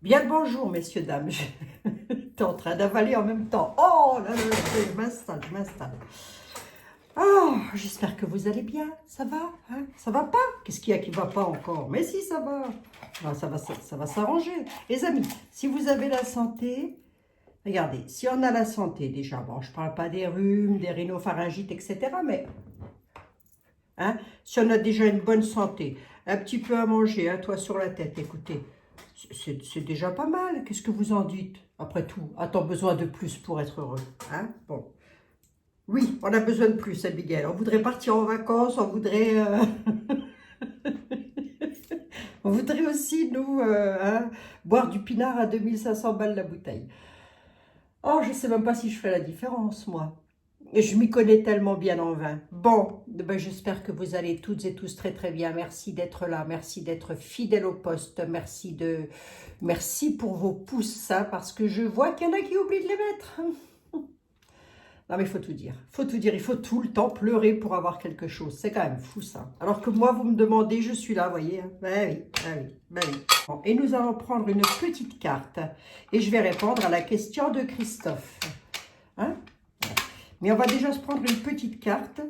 Bien le bonjour, messieurs, dames. T'es en train d'avaler en même temps. Oh là là, je m'installe, je m'installe. Oh, j'espère que vous allez bien. Ça va, hein? Ça va pas? Qu'est-ce qu'il y a qui va pas encore? Mais si, ça va. Ah, ça va s'arranger. Les amis, si vous avez la santé, regardez, si on a la santé déjà, bon, je parle pas des rhumes, des rhinopharyngites, etc., mais hein, si on a déjà une bonne santé, un petit peu à manger, un toit sur la tête, écoutez, c'est déjà pas mal. Qu'est-ce que vous en dites? Après tout, a-t-on besoin de plus pour être heureux, hein? Bon. Oui, on a besoin de plus, Abigail. On voudrait partir en vacances, on voudrait, on voudrait aussi, nous, hein, boire du pinard à 2500 balles la bouteille. Oh, je ne sais même pas si je ferai la différence, moi. Et je m'y connais tellement bien en vin. Bon, ben j'espère que vous allez toutes et tous très très bien. Merci d'être là, merci d'être fidèle au poste, merci pour vos pouces, hein, parce que je vois qu'il y en a qui oublient de les mettre. Non mais il faut tout dire. Il faut tout dire, il faut tout le temps pleurer pour avoir quelque chose. C'est quand même fou ça. Alors que moi, vous me demandez, je suis là, vous voyez. Hein. Ben oui, ben oui, ben oui. Bon, et nous allons prendre une petite carte et je vais répondre à la question de Christophe. Hein? Mais on va déjà se prendre une petite carte.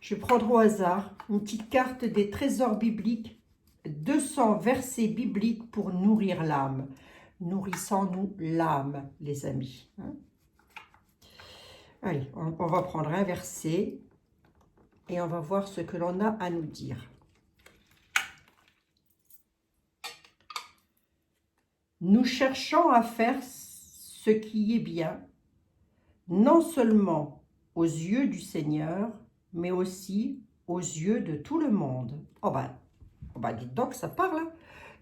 Je vais prendre au hasard une petite carte des trésors bibliques. 200 versets bibliques pour nourrir l'âme. Nourrissons-nous l'âme, les amis. Hein? Allez, on va prendre un verset et on va voir ce que l'on a à nous dire. Nous cherchons à faire ce qui est bien, non seulement aux yeux du Seigneur, mais aussi aux yeux de tout le monde. Oh ben dites donc, ça parle. Hein?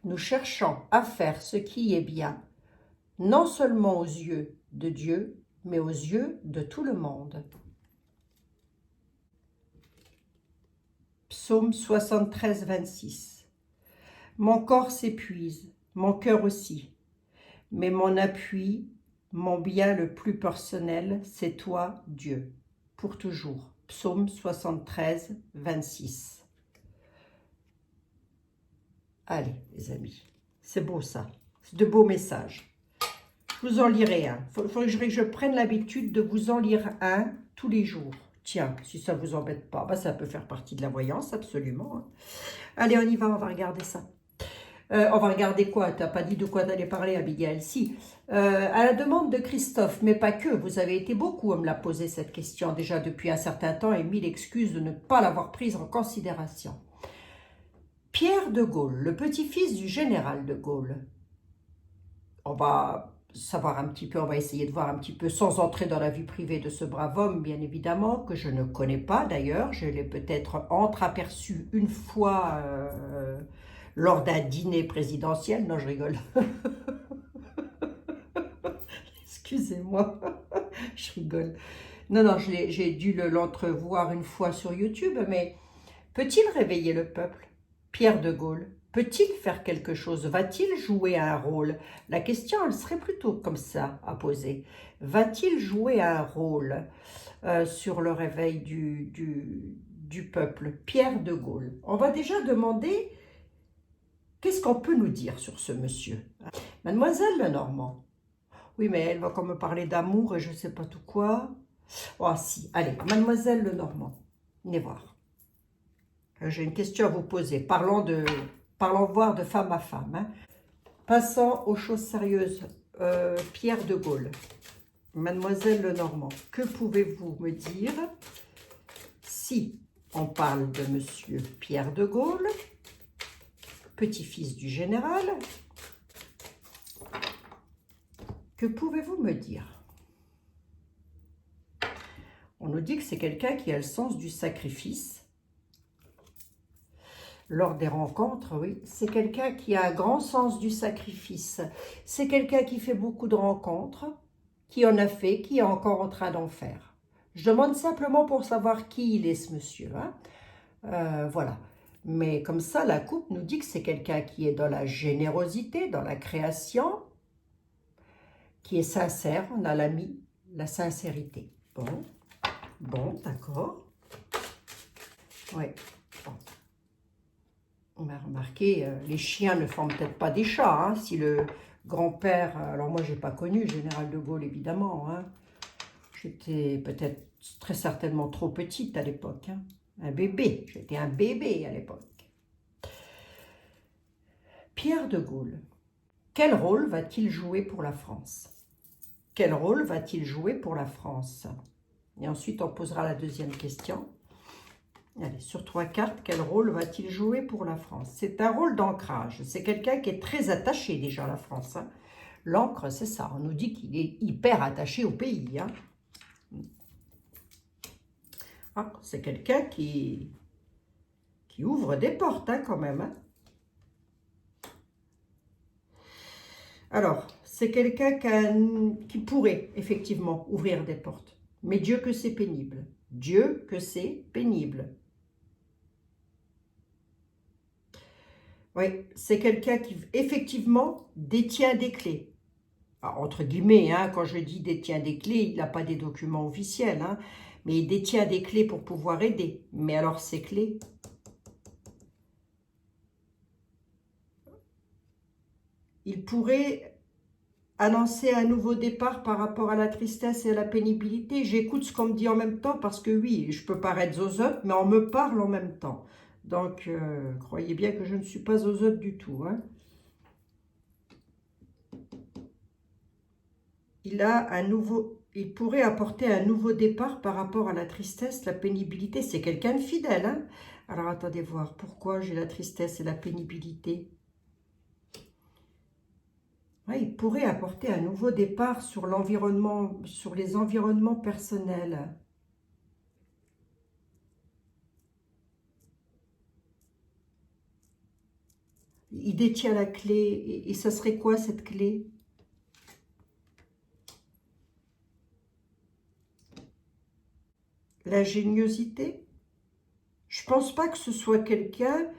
Nous cherchons à faire ce qui est bien, non seulement aux yeux de Dieu, mais aux yeux de tout le monde. Psaume 73, 26. Mon corps s'épuise, mon cœur aussi, mais mon appui, mon bien le plus personnel, c'est toi, Dieu, pour toujours. Psaume 73, 26. Allez, les amis, c'est beau ça, c'est de beaux messages. Je vous en lirai un. Il faudrait que je prenne l'habitude de vous en lire un tous les jours. Tiens, si ça ne vous embête pas, ça peut faire partie de la voyance, absolument. Hein. Allez, on y va, on va regarder ça. On va regarder quoi? Tu n'as pas dit de quoi t'allais parler, Abigail? Si. À la demande de Christophe, mais pas que, vous avez été beaucoup à me la poser cette question déjà depuis un certain temps et mille excuses de ne pas l'avoir prise en considération. Pierre de Gaulle, le petit-fils du général de Gaulle. On va savoir un petit peu, on va essayer de voir un petit peu, sans entrer dans la vie privée de ce brave homme, bien évidemment, que je ne connais pas d'ailleurs. Je l'ai peut-être entreaperçu une fois lors d'un dîner présidentiel. Non, je rigole. Excusez-moi, je rigole. Non, j'ai dû l'entrevoir une fois sur YouTube, mais peut-il réveiller le peuple? Pierre de Gaulle, peut-il faire quelque chose? Va-t-il jouer un rôle? La question, elle serait plutôt comme ça à poser. Va-t-il jouer un rôle sur le réveil du peuple? Pierre de Gaulle. On va déjà demander, qu'est-ce qu'on peut nous dire sur ce monsieur? Mademoiselle Lenormand. Oui, mais elle va comme me parler d'amour et je ne sais pas tout quoi. Oh si, allez, Mademoiselle Lenormand, venez voir. J'ai une question à vous poser. Parlons voir de femme à femme. Hein. Passons aux choses sérieuses. Pierre de Gaulle, Mademoiselle Lenormand, que pouvez-vous me dire si on parle de Monsieur Pierre de Gaulle, petit-fils du général? Que pouvez-vous me dire? On nous dit que c'est quelqu'un qui a le sens du sacrifice. Lors des rencontres, oui, c'est quelqu'un qui a un grand sens du sacrifice. C'est quelqu'un qui fait beaucoup de rencontres, qui en a fait, qui est encore en train d'en faire. Je demande simplement pour savoir qui il est, ce monsieur. Hein. Voilà. Mais comme ça, la coupe nous dit que c'est quelqu'un qui est dans la générosité, dans la création, qui est sincère. On a l'ami, la sincérité. Bon, d'accord. Oui. Bon. On va remarquer, les chiens ne forment peut-être pas des chats. Hein, si le grand-père, alors moi j'ai pas connu le général de Gaulle évidemment. Hein, j'étais peut-être très certainement trop petite à l'époque. Hein, un bébé, j'étais un bébé à l'époque. Pierre de Gaulle, quel rôle va-t-il jouer pour la France? Quel rôle va-t-il jouer pour la France? Et ensuite on posera la deuxième question. Allez, sur 3 cartes, quel rôle va-t-il jouer pour la France? C'est un rôle d'ancrage. C'est quelqu'un qui est très attaché déjà à la France. Hein. L'ancre, c'est ça. On nous dit qu'il est hyper attaché au pays. Hein. Ah, c'est quelqu'un qui ouvre des portes hein, quand même. Hein. Alors, c'est quelqu'un qui pourrait effectivement ouvrir des portes. Mais Dieu que c'est pénible. Dieu que c'est pénible. Oui, c'est quelqu'un qui, effectivement, détient des clés. Alors, entre guillemets, hein, quand je dis détient des clés, il n'a pas des documents officiels, hein, mais il détient des clés pour pouvoir aider. Mais alors, ces clés, il pourrait annoncer un nouveau départ par rapport à la tristesse et à la pénibilité. J'écoute ce qu'on me dit en même temps parce que oui, je peux paraître zozote, mais on me parle en même temps. Donc, croyez bien que je ne suis pas zozote du tout. Hein. Il pourrait apporter un nouveau départ par rapport à la tristesse, la pénibilité. C'est quelqu'un de fidèle. Hein. Alors, attendez voir. Pourquoi j'ai la tristesse et la pénibilité? Ouais, il pourrait apporter un nouveau départ sur l'environnement, sur les environnements personnels. Il détient la clé. Et ça serait quoi cette clé? L'ingéniosité? Je pense pas que ce soit quelqu'un...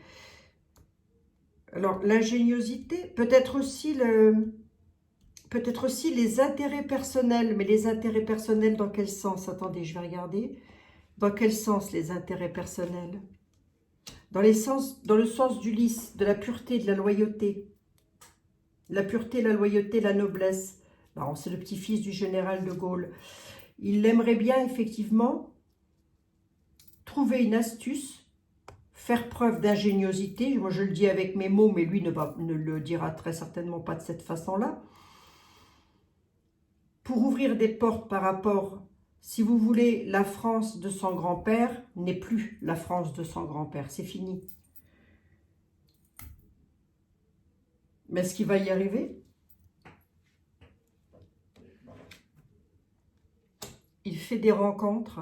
Alors, l'ingéniosité, peut-être aussi les intérêts personnels. Mais les intérêts personnels, dans quel sens? Attendez, je vais regarder. Dans quel sens les intérêts personnels? Dans le sens du lys, de la pureté, de la loyauté. La pureté, la loyauté, la noblesse. C'est le petit-fils du général de Gaulle. Il aimerait bien, effectivement, trouver une astuce, faire preuve d'ingéniosité. Moi, je le dis avec mes mots, mais lui ne le dira très certainement pas de cette façon-là. Pour ouvrir des portes par rapport, si vous voulez, la France de son grand-père n'est plus la France de son grand-père. C'est fini. Mais est-ce qu'il va y arriver? Il fait des rencontres.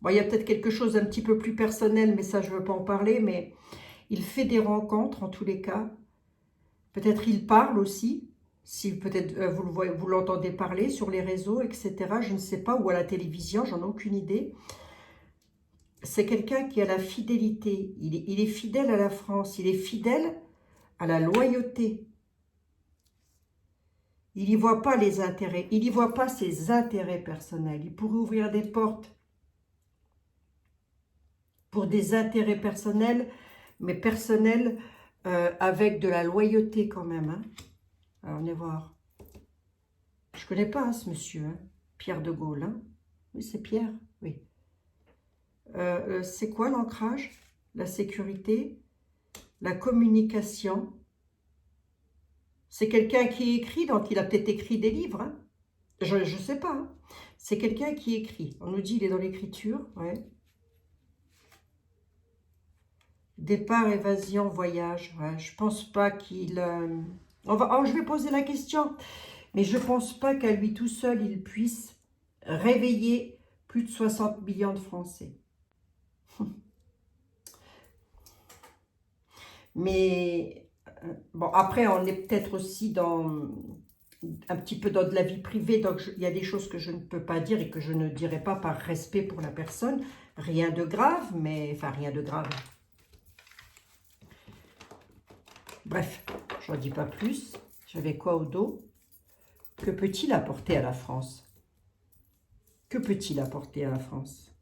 Bon, il y a peut-être quelque chose d'un petit peu plus personnel, mais ça, je ne veux pas en parler, mais il fait des rencontres en tous les cas. Peut-être il parle aussi, si peut-être vous l'entendez parler sur les réseaux, etc. Je ne sais pas, ou à la télévision, j'en ai aucune idée. C'est quelqu'un qui a la fidélité. Il est fidèle à la France, il est fidèle à la loyauté. Il n'y voit pas les intérêts, il n'y voit pas ses intérêts personnels. Il pourrait ouvrir des portes pour des intérêts personnels, mais personnels avec de la loyauté quand même. Hein. Alors, on va voir. Je ne connais pas hein, ce monsieur, hein. Pierre de Gaulle. Hein. Oui, c'est Pierre, oui. C'est quoi l'ancrage? La sécurité, la communication. C'est quelqu'un qui écrit, donc il a peut-être écrit des livres. Hein. Je ne sais pas. Hein. C'est quelqu'un qui écrit. On nous dit qu'il est dans l'écriture. Ouais. Départ, évasion, voyage. Ouais, je pense pas qu'il... je vais poser la question. Mais je pense pas qu'à lui tout seul, il puisse réveiller plus de 60 millions de Français. Mais bon, après, on est peut-être aussi un petit peu dans de la vie privée, donc il y a des choses que je ne peux pas dire et que je ne dirai pas par respect pour la personne. Rien de grave, mais... Enfin, rien de grave. Bref, je n'en dis pas plus. J'avais quoi au dos? Que peut-il apporter à la France? Que peut-il apporter à la France?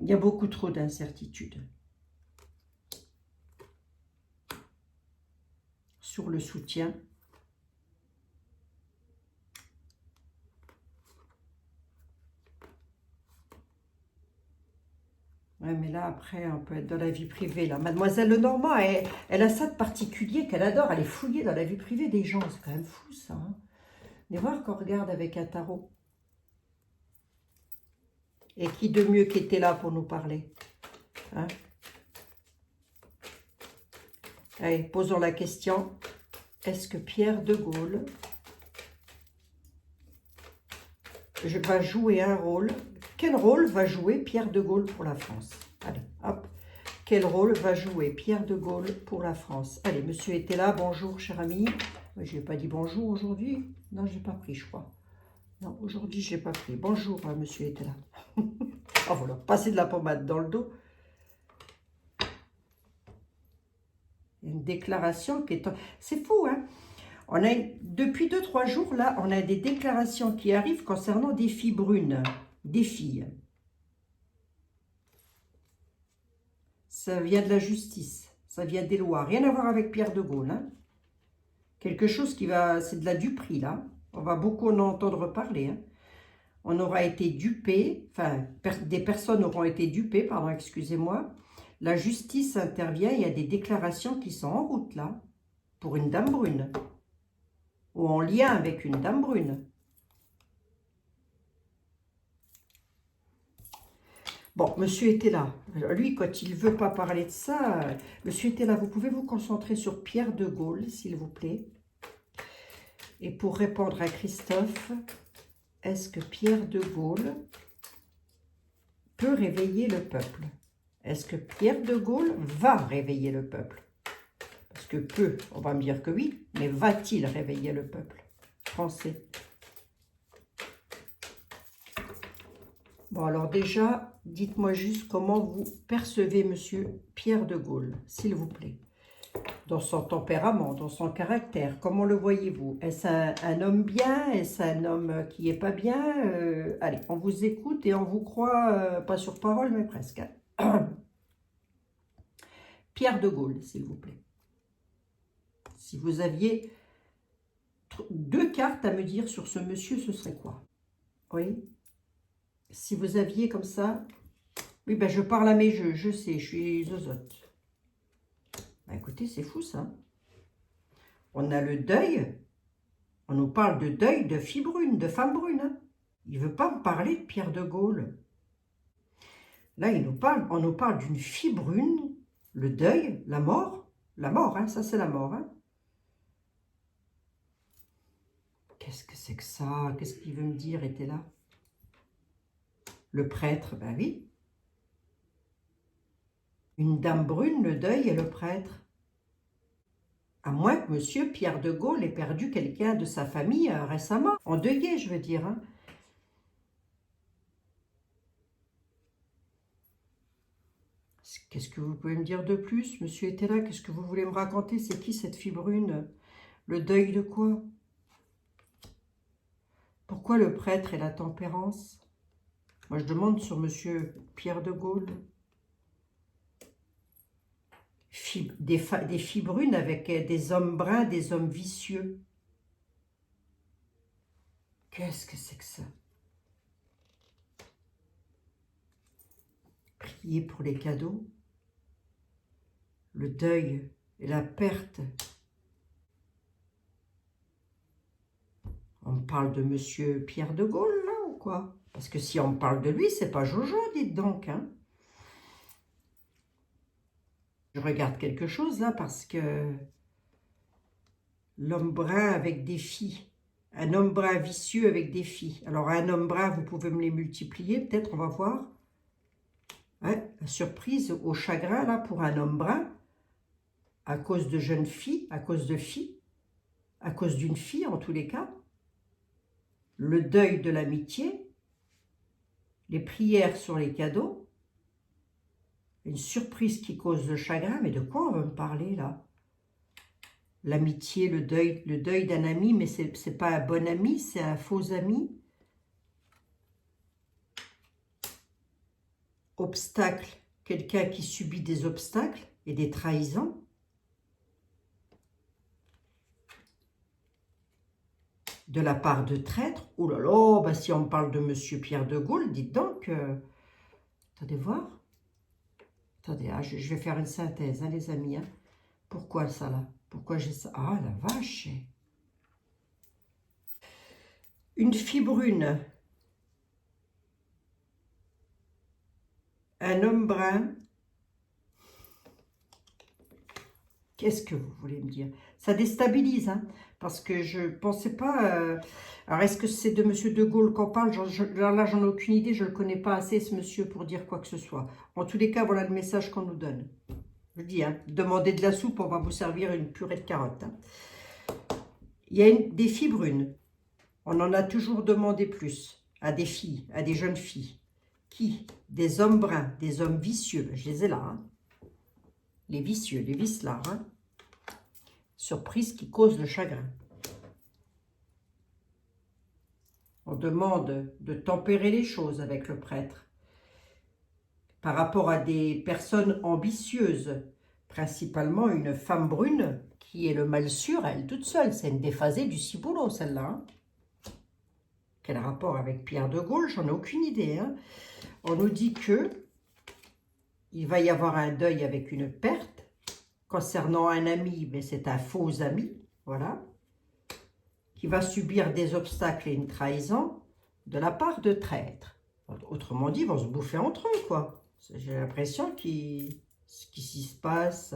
Il y a beaucoup trop d'incertitudes sur le soutien. Ouais, mais là, après, on peut être dans la vie privée. Là. Mademoiselle Lenormand, elle a ça de particulier qu'elle adore. Elle est fouillée dans la vie privée des gens. C'est quand même fou, ça. Hein. Mais voir qu'on regarde avec un tarot. Et qui de mieux qui était là pour nous parler, hein? Allez, posons la question. Est-ce que Pierre de Gaulle va jouer un rôle? Quel rôle va jouer Pierre de Gaulle pour la France? Allez, hop. Quel rôle va jouer Pierre de Gaulle pour la France? Allez, monsieur était là. Bonjour, cher ami. Je n'ai pas dit bonjour aujourd'hui. Non, je n'ai pas pris, je crois. Non, aujourd'hui, je n'ai pas pris. Bonjour, monsieur était là. Oh, voilà, passer de la pommade dans le dos. Il y a une déclaration qui est... C'est fou, hein? On a, depuis 2-3 jours, là, on a des déclarations qui arrivent concernant des filles brunes. Des filles. Ça vient de la justice. Ça vient des lois. Rien à voir avec Pierre de Gaulle, hein? Quelque chose qui va... C'est de la duperie, là. On va beaucoup en entendre parler, hein? On aura été dupé, enfin, des personnes auront été dupées, pardon, excusez-moi. La justice intervient, il y a des déclarations qui sont en route, là, pour une dame brune, ou en lien avec une dame brune. Bon, monsieur était là. Lui, quand il ne veut pas parler de ça, monsieur était là. Vous pouvez vous concentrer sur Pierre de Gaulle, s'il vous plaît. Et pour répondre à Christophe... Est-ce que Pierre de Gaulle peut réveiller le peuple? Est-ce que Pierre de Gaulle va réveiller le peuple? Parce que peut, on va me dire que oui, mais va-t-il réveiller le peuple français? Bon, alors déjà, dites-moi juste comment vous percevez monsieur Pierre de Gaulle, s'il vous plaît. Dans son tempérament, dans son caractère, comment le voyez-vous? Est-ce un homme bien? Est-ce un homme qui n'est pas bien? Allez, on vous écoute et on vous croit, pas sur parole, mais presque. Pierre de Gaulle, s'il vous plaît. Si vous aviez 2 cartes à me dire sur ce monsieur, ce serait quoi? Oui. Si vous aviez comme ça... Oui, ben je parle à mes jeux, je sais, je suis zozote. Ben écoutez, c'est fou ça. On a le deuil. On nous parle de deuil de filles brunes, de femmes brunes. Hein. Il ne veut pas me parler de Pierre de Gaulle. Là, on nous parle d'une fille brune, le deuil, la mort. La mort, hein, ça c'est la mort. Hein. Qu'est-ce que c'est que ça? Qu'est-ce qu'il veut me dire, était là? Le prêtre, ben oui. Une dame brune, le deuil et le prêtre. À moins que monsieur Pierre de Gaulle ait perdu quelqu'un de sa famille récemment. Endeuillé, je veux dire. Hein. Qu'est-ce que vous pouvez me dire de plus? Monsieur était là, qu'est-ce que vous voulez me raconter? C'est qui cette fille brune? Le deuil de quoi? Pourquoi le prêtre et la tempérance? Moi, je demande sur monsieur Pierre de Gaulle. Des filles brunes avec des hommes bruns, des hommes vicieux. Qu'est-ce que c'est que ça? Prier pour les cadeaux, le deuil et la perte. On me parle de monsieur Pierre de Gaulle, là, ou quoi? Parce que si on me parle de lui, c'est pas Jojo, dites donc, hein. Je regarde quelque chose, là, parce que l'homme brun avec des filles. Un homme brun vicieux avec des filles. Alors, un homme brun, vous pouvez me les multiplier, peut-être, on va voir. Ouais, la surprise au chagrin, là, pour un homme brun, à cause de jeunes filles, à cause de filles, à cause d'une fille, en tous les cas. Le deuil de l'amitié, les prières sur les cadeaux, une surprise qui cause le chagrin. Mais de quoi on veut me parler, là? L'amitié, le deuil d'un ami, mais c'est pas un bon ami, c'est un faux ami. obstacle, quelqu'un qui subit des obstacles et des trahisons. De la part de traîtres. Oh là là, bah si on me parle de Monsieur Pierre de Gaulle, dites donc. Attendez voir. Attendez, je vais faire une synthèse, hein, les amis. Hein. Pourquoi ça là? Pourquoi j'ai ça? Ah la vache. Une fille brune. Un homme brun. Qu'est-ce que vous voulez me dire? Ça déstabilise, hein, parce que je ne pensais pas... Alors, est-ce que c'est de M. de Gaulle qu'on parle? Là, j'en ai aucune idée, je ne le connais pas assez, ce monsieur, pour dire quoi que ce soit. En tous les cas, voilà le message qu'on nous donne. Je dis, hein, demandez de la soupe, on va vous servir une purée de carottes. Hein. Il y a des filles brunes. On en a toujours demandé plus à des filles, à des jeunes filles. Qui? Des hommes bruns, des hommes vicieux. Je les ai là, hein. Les vicieux, les vicelards. Hein. Surprise qui cause le chagrin. On demande de tempérer les choses avec le prêtre. Par rapport à des personnes ambitieuses, principalement une femme brune, qui est le mal sûr, elle toute seule. C'est une déphasée du ciboulot, celle-là. Hein. Quel rapport avec Pierre de Gaulle? J'en ai aucune idée. Hein. On nous dit que il va y avoir un deuil avec une perte. Concernant un ami, mais c'est un faux ami, voilà, qui va subir des obstacles et une trahison de la part de traîtres. Autrement dit, ils vont se bouffer entre eux, quoi. J'ai l'impression ce qui s'y passe.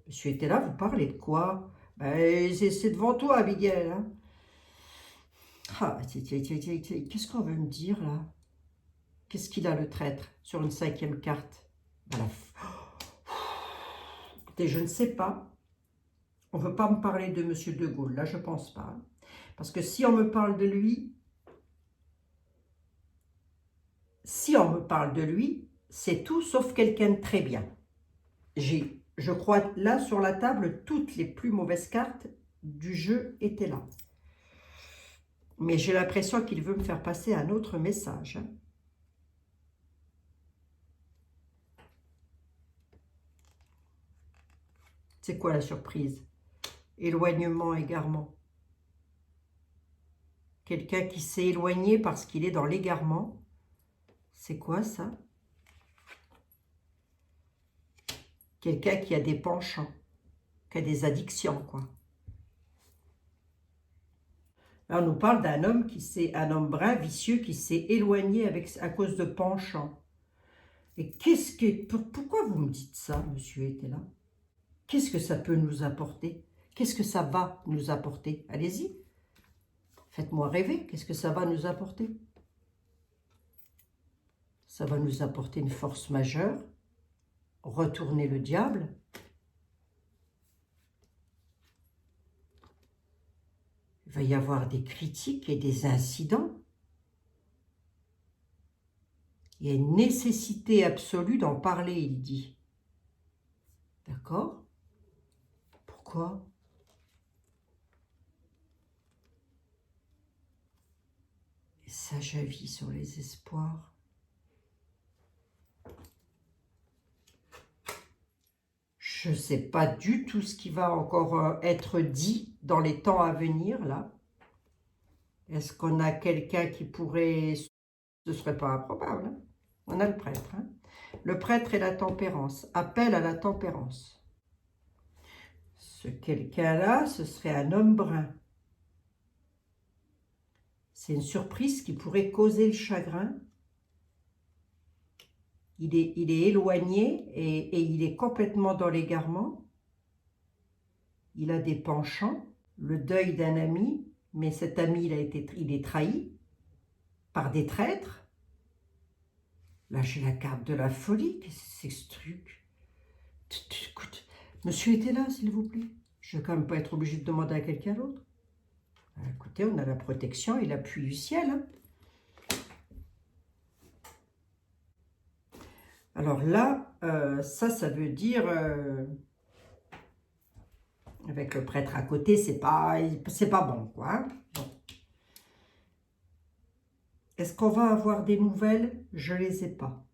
Monsieur était là, vous parlez de quoi? Ben, c'est devant toi, Abigail. Hein. Ah, qu'est-ce qu'on veut me dire, là? Qu'est-ce qu'il a, le traître, sur une 5e carte? Voilà. Écoutez, je ne sais pas. On ne veut pas me parler de M. de Gaulle, là, je ne pense pas. Parce que si on me parle de lui, c'est tout sauf quelqu'un de très bien. J'ai, je crois, là, sur la table, toutes les plus mauvaises cartes du jeu étaient là. Mais j'ai l'impression qu'il veut me faire passer un autre message. Hein. C'est quoi la surprise? Éloignement, égarement. Quelqu'un qui s'est éloigné parce qu'il est dans l'égarement. C'est quoi ça? Quelqu'un qui a des penchants, qui a des addictions, quoi. Là, on nous parle d'un homme un homme brun, vicieux, qui s'est éloigné à cause de penchants. Et pourquoi vous me dites ça, monsieur était là? Qu'est-ce que ça peut nous apporter? Qu'est-ce que ça va nous apporter? Allez-y, faites-moi rêver. Qu'est-ce que ça va nous apporter? Ça va nous apporter une force majeure, retourner le diable. Il va y avoir des critiques et des incidents. Il y a une nécessité absolue d'en parler, il dit. D'accord? Pourquoi? Et sage avis sur les espoirs. Je ne sais pas du tout ce qui va encore être dit dans les temps à venir, là. Est-ce qu'on a quelqu'un qui pourrait... Ce ne serait pas improbable. Hein? On a le prêtre. Hein? Le prêtre et la tempérance. Appel à la tempérance. Ce quelqu'un-là, ce serait un homme brun. C'est une surprise qui pourrait causer le chagrin. Il est éloigné et il est complètement dans l'égarement. Il a des penchants, le deuil d'un ami, mais cet ami, il est trahi par des traîtres. Là, j'ai la carte de la folie. Qu'est-ce que c'est ce truc? Écoute, monsieur était là, s'il vous plaît. Je ne vais quand même pas être obligé de demander à quelqu'un d'autre. Écoutez, on a la protection et l'appui du ciel. Hein. Alors là, ça veut dire, avec le prêtre à côté, c'est pas bon, quoi. Hein. Bon. Est-ce qu'on va avoir des nouvelles? Je les ai pas.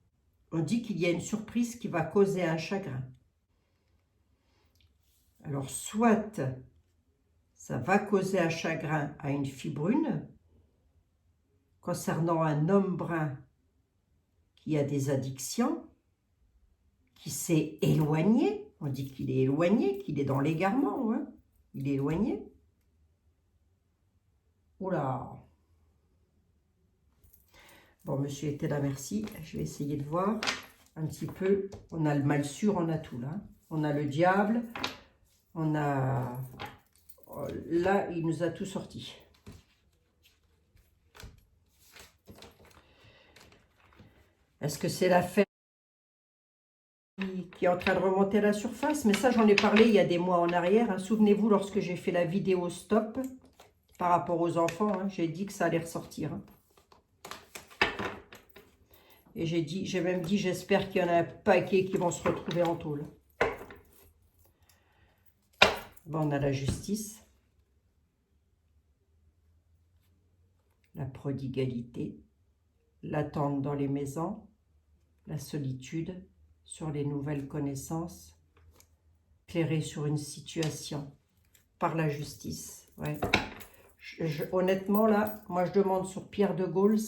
On dit qu'il y a une surprise qui va causer un chagrin. Alors, soit ça va causer un chagrin à une fille brune, concernant un homme brun qui a des addictions, qui s'est éloigné. On dit qu'il est éloigné, qu'il est dans l'égarement. Hein. Il est éloigné. Oula. Bon, monsieur était là, merci. Je vais essayer de voir un petit peu. On a le mal sûr, on a tout là. On a le diable. On a... Là, il nous a tout sorti. Est-ce que c'est la fête qui est en train de remonter à la surface? Mais ça, j'en ai parlé il y a des mois en arrière. Hein. Souvenez-vous, lorsque j'ai fait la vidéo stop par rapport aux enfants, hein, j'ai dit que ça allait ressortir. Hein. Et j'ai même dit, j'espère qu'il y en a un paquet qui vont se retrouver en tôle. Bon, on a la justice, la prodigalité, l'attente dans les maisons, la solitude, sur les nouvelles connaissances, éclairer sur une situation par la justice. Ouais. Honnêtement, là, moi je demande sur Pierre de Gaulle,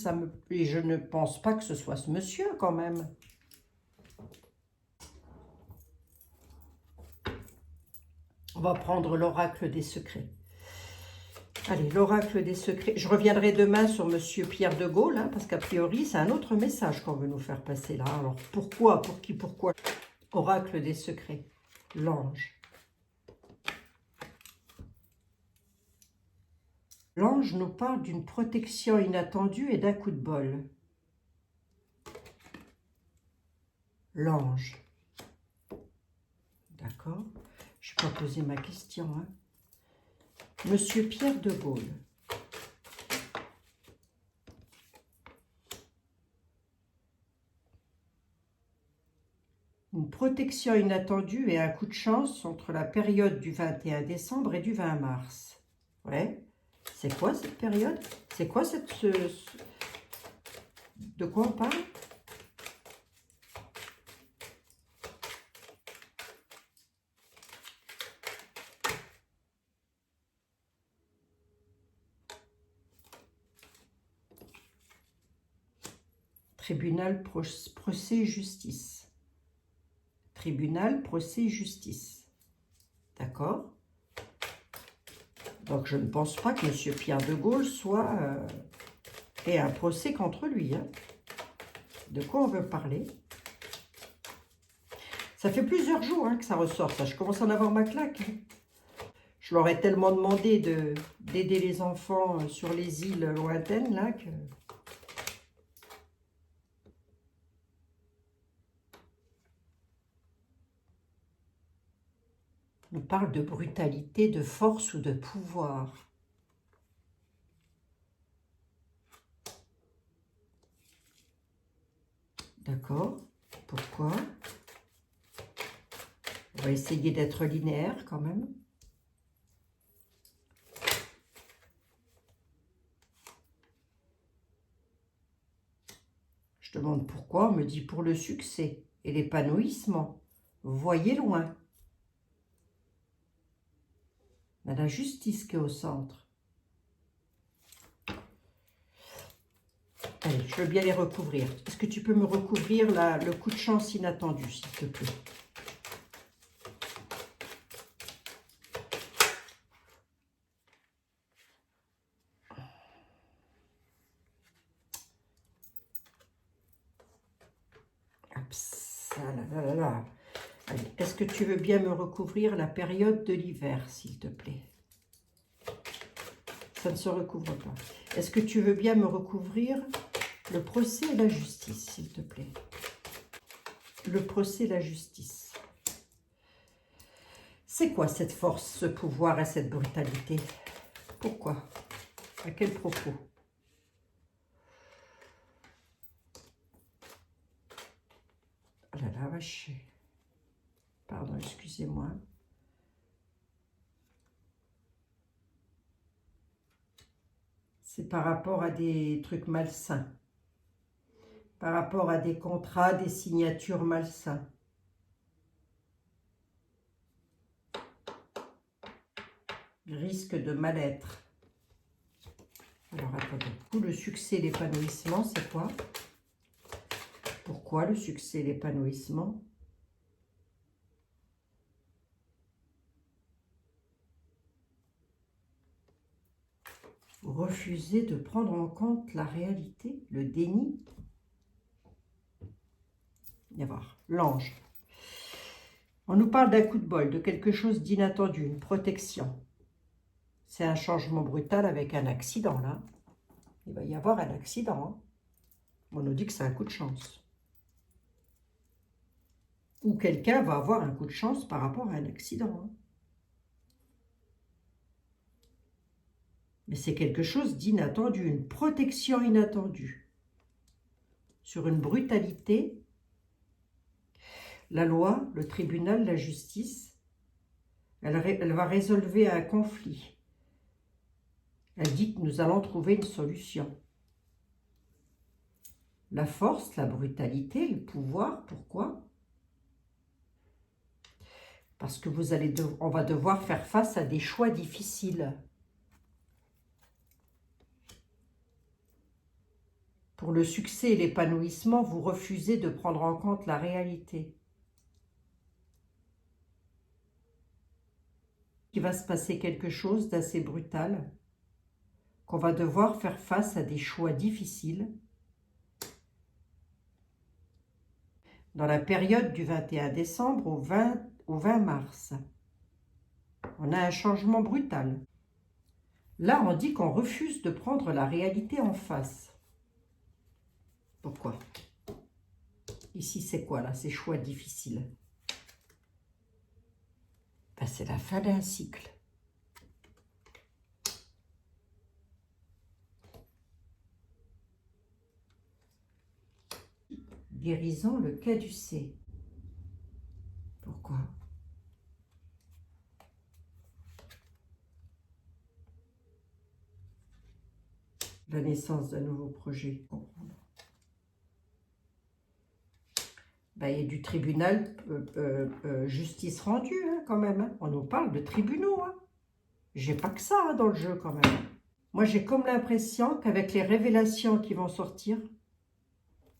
et je ne pense pas que ce soit ce monsieur quand même. On va prendre l'oracle des secrets. Allez, l'oracle des secrets. Je reviendrai demain sur monsieur Pierre de Gaulle, hein, parce qu'a priori, c'est un autre message qu'on veut nous faire passer là. Alors, pourquoi, pour qui, pourquoi? Oracle des secrets. L'ange. L'ange nous parle d'une protection inattendue et d'un coup de bol. L'ange. D'accord. Je ne vais pas poser ma question. Hein. Monsieur Pierre de Gaulle. Une protection inattendue et un coup de chance entre la période du 21 décembre et du 20 mars. Ouais. C'est quoi cette période? C'est quoi cette... De quoi on parle? Tribunal, procès, justice. Tribunal, procès, justice. D'accord? Donc, je ne pense pas que M. Pierre de Gaulle ait un procès contre lui. Hein. De quoi on veut parler? Ça fait plusieurs jours hein, que ça ressort. Ça. Je commence à en avoir ma claque. Hein. Je leur ai tellement demandé d'aider les enfants sur les îles lointaines, là, que... On parle de brutalité, de force ou de pouvoir. D'accord. Pourquoi? On va essayer d'être linéaire quand même. Je demande pourquoi. On me dit pour le succès et l'épanouissement. Voyez loin. On a la justice qui est au centre. Allez, je veux bien les recouvrir. Est-ce que tu peux me recouvrir le coup de chance inattendu, s'il te plaît? Allez, est-ce que tu veux bien me recouvrir la période de l'hiver, s'il te plaît? Ça ne se recouvre pas. Est-ce que tu veux bien me recouvrir le procès et la justice, s'il te plaît? Le procès et la justice. C'est quoi cette force, ce pouvoir et cette brutalité? Pourquoi? À quel propos? Oh là là, vache. Pardon, excusez-moi. C'est par rapport à des trucs malsains. par rapport à des contrats, des signatures malsains. Risque de mal-être. Alors attendez, pour le succès, l'épanouissement, c'est quoi? Pourquoi le succès, l'épanouissement? Vous refusez de prendre en compte la réalité, le déni. Il va y avoir l'ange. On nous parle d'un coup de bol, de quelque chose d'inattendu, une protection. C'est un changement brutal avec un accident, là. Il va y avoir un accident. Hein. On nous dit que c'est un coup de chance. Ou quelqu'un va avoir un coup de chance par rapport à un accident. Hein. Mais c'est quelque chose d'inattendu, une protection inattendue. Sur une brutalité, la loi, le tribunal, la justice, elle va résolver un conflit. Elle dit que nous allons trouver une solution. La force, la brutalité, le pouvoir, pourquoi? Parce que on va devoir faire face à des choix difficiles. Pour le succès et l'épanouissement, vous refusez de prendre en compte la réalité. Il va se passer quelque chose d'assez brutal, qu'on va devoir faire face à des choix difficiles. Dans la période du 21 décembre au 20 mars, on a un changement brutal. Là, on dit qu'on refuse de prendre la réalité en face. Pourquoi? Ici, c'est quoi, là, ces choix difficiles? Ben, c'est la fin d'un cycle. Guérison le caducée. Pourquoi? La naissance d'un nouveau projet. Ben, il y a du tribunal, justice rendue, hein, quand même. Hein. On nous parle de tribunaux. Hein. J'ai pas que ça hein, dans le jeu, quand même. Moi, j'ai comme l'impression qu'avec les révélations qui vont sortir,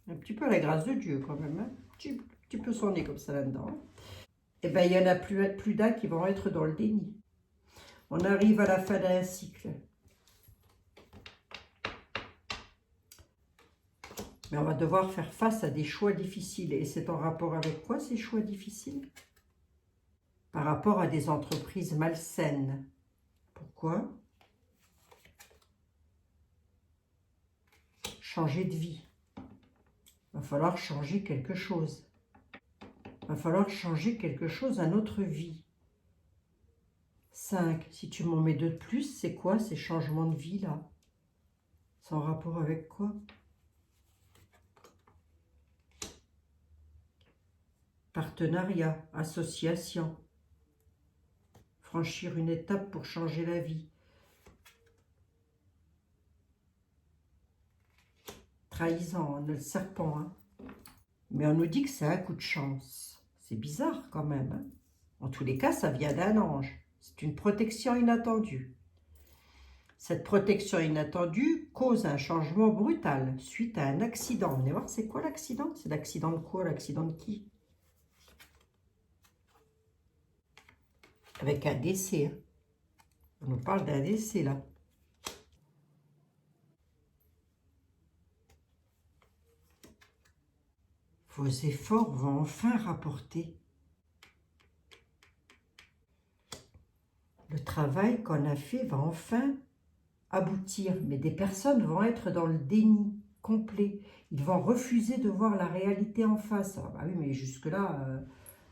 un petit peu à la grâce de Dieu, quand même, hein, un petit peu son nez comme ça là-dedans, hein, et ben, il y en a plus d'un qui vont être dans le déni. On arrive à la fin d'un cycle. Mais on va devoir faire face à des choix difficiles. Et c'est en rapport avec quoi ces choix difficiles? Par rapport à des entreprises malsaines. Pourquoi? Changer de vie. Il va falloir changer quelque chose. Il va falloir changer quelque chose à notre vie. 5. Si tu m'en mets 2 de plus, c'est quoi ces changements de vie là? C'est en rapport avec quoi? Partenariat, association. Franchir une étape pour changer la vie. Trahison, on a le serpent. Hein. Mais on nous dit que c'est un coup de chance. C'est bizarre quand même. Hein. En tous les cas, ça vient d'un ange. C'est une protection inattendue. Cette protection inattendue cause un changement brutal suite à un accident. Venez voir, c'est quoi l'accident? C'est l'accident de quoi? L'accident de qui? Avec un décès. Hein. On nous parle d'un décès là. Vos efforts vont enfin rapporter. Le travail qu'on a fait va enfin aboutir, mais des personnes vont être dans le déni complet. Ils vont refuser de voir la réalité en face. Ah bah oui, mais jusque-là,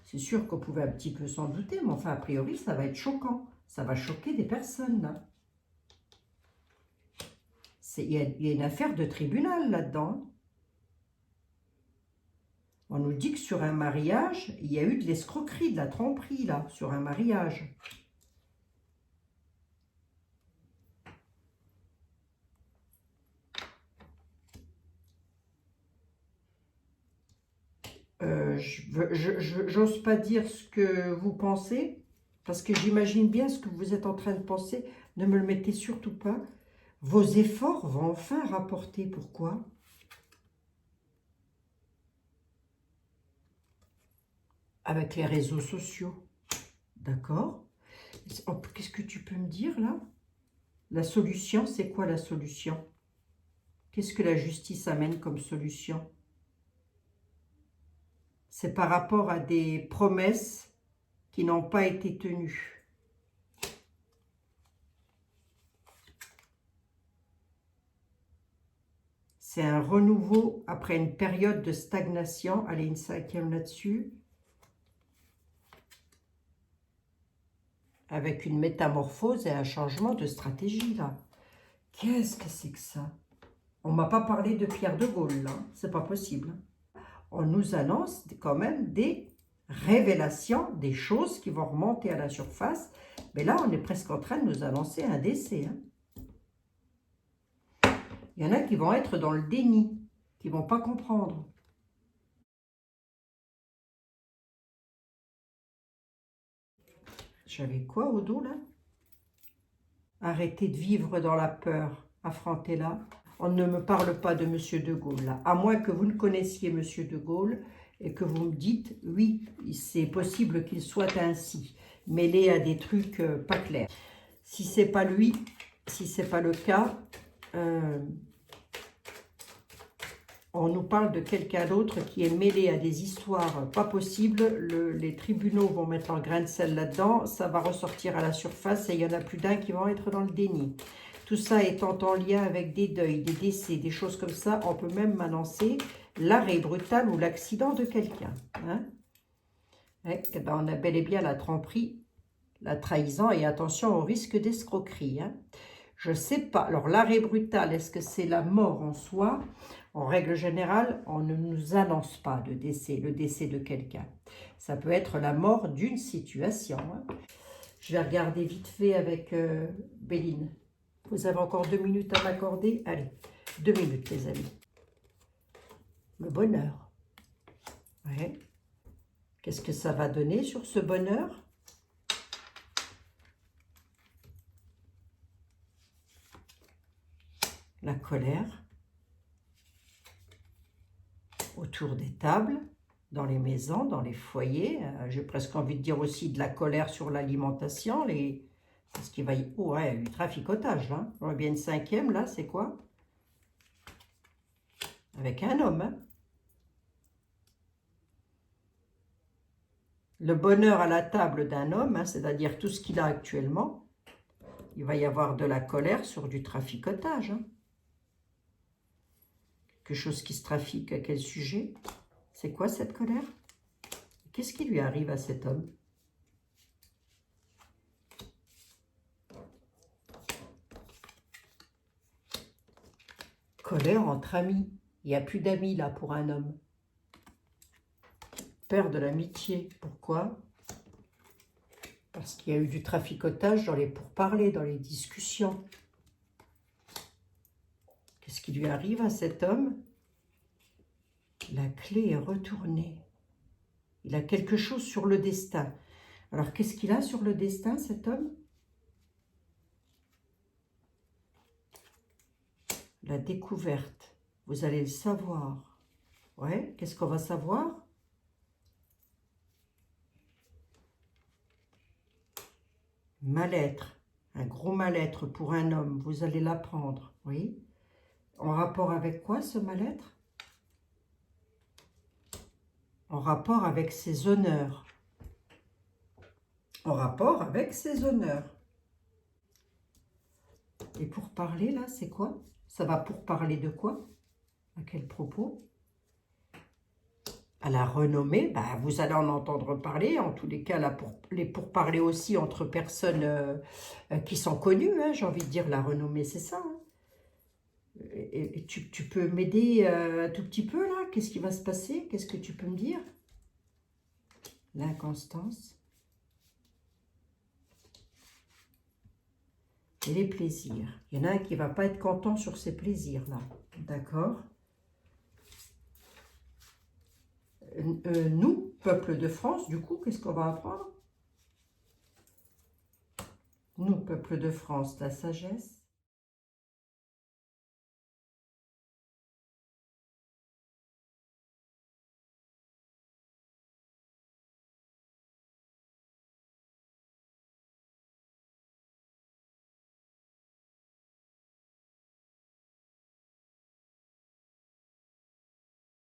c'est sûr qu'on pouvait un petit peu s'en douter, mais enfin, a priori, ça va être choquant. Ça va choquer des personnes, là. Il y a une affaire de tribunal là-dedans. On nous dit que sur un mariage, il y a eu de l'escroquerie, de la tromperie, là, sur un mariage. J'ose pas dire ce que vous pensez, parce que j'imagine bien ce que vous êtes en train de penser. Ne me le mettez surtout pas. Vos efforts vont enfin rapporter. Pourquoi? Avec les réseaux sociaux. D'accord? Qu'est-ce que tu peux me dire là? La solution, c'est quoi la solution? Qu'est-ce que la justice amène comme solution? C'est par rapport à des promesses qui n'ont pas été tenues. C'est un renouveau après une période de stagnation. Allez, une 5e là-dessus. Avec une métamorphose et un changement de stratégie, là. Qu'est-ce que c'est que ça? On ne m'a pas parlé de Pierre de Gaulle, là. C'est pas possible. On nous annonce quand même des révélations, des choses qui vont remonter à la surface. Mais là, on est presque en train de nous annoncer un décès. Hein. Il y en a qui vont être dans le déni, qui ne vont pas comprendre. J'avais quoi au dos, là? Arrêtez de vivre dans la peur, affrontez-la. On ne me parle pas de M. de Gaulle, là. À moins que vous ne connaissiez M. de Gaulle et que vous me dites, oui, c'est possible qu'il soit ainsi, mêlé à des trucs pas clairs. Si c'est pas lui, si c'est pas le cas, on nous parle de quelqu'un d'autre qui est mêlé à des histoires pas possibles. Les tribunaux vont mettre leur grain de sel là-dedans. Ça va ressortir à la surface et il y en a plus d'un qui vont être dans le déni. Tout ça étant en lien avec des deuils, des décès, des choses comme ça, on peut même m'annoncer l'arrêt brutal ou l'accident de quelqu'un. Hein? Eh ben, on a bel et bien la tromperie, la trahison et attention au risque d'escroquerie. Hein? Je ne sais pas. Alors, l'arrêt brutal, est-ce que c'est la mort en soi? En règle générale, on ne nous annonce pas de décès, le décès de quelqu'un. Ça peut être la mort d'une situation. Hein. Je vais regarder vite fait avec Béline. Vous avez encore 2 minutes à m'accorder? Allez, 2 minutes, les amis. Le bonheur. Ouais. Qu'est-ce que ça va donner sur ce bonheur? La colère. Autour des tables, dans les maisons, dans les foyers. J'ai presque envie de dire aussi de la colère sur l'alimentation. Parce qu'il va y... Oh, ouais, du traficotage. Hein. On a bien une 5e, là, c'est quoi? Avec un homme. Hein. Le bonheur à la table d'un homme, hein, c'est-à-dire tout ce qu'il a actuellement, il va y avoir de la colère sur du traficotage. Hein. Quelque chose qui se trafique, à quel sujet? C'est quoi cette colère? Qu'est-ce qui lui arrive à cet homme? Colère entre amis. Il n'y a plus d'amis là pour un homme. Perd de l'amitié. Pourquoi? Parce qu'il y a eu du traficotage dans les pourparlers, dans les discussions. Qu'est-ce qui lui arrive à cet homme? La clé est retournée. Il a quelque chose sur le destin. Alors, qu'est-ce qu'il a sur le destin, cet homme? La découverte. Vous allez le savoir. Ouais, qu'est-ce qu'on va savoir? Mal-être. Un gros mal-être pour un homme. Vous allez l'apprendre, oui. En rapport avec quoi, ce mal-être? En rapport avec ses honneurs. En rapport avec ses honneurs. Et pour parler, là, c'est quoi? Ça va pour parler de quoi? À quel propos? À la renommée, bah, vous allez en entendre parler. En tous les cas, là, pour parler aussi entre personnes qui sont connues. Hein, j'ai envie de dire, la renommée, c'est ça. Hein. Et tu peux m'aider un tout petit peu, là? Qu'est-ce qui va se passer? Qu'est-ce que tu peux me dire? L'inconstance. Et les plaisirs. Il y en a un qui ne va pas être content sur ces plaisirs-là. D'accord? Nous, peuple de France, du coup, qu'est-ce qu'on va apprendre? Nous, peuple de France, la sagesse.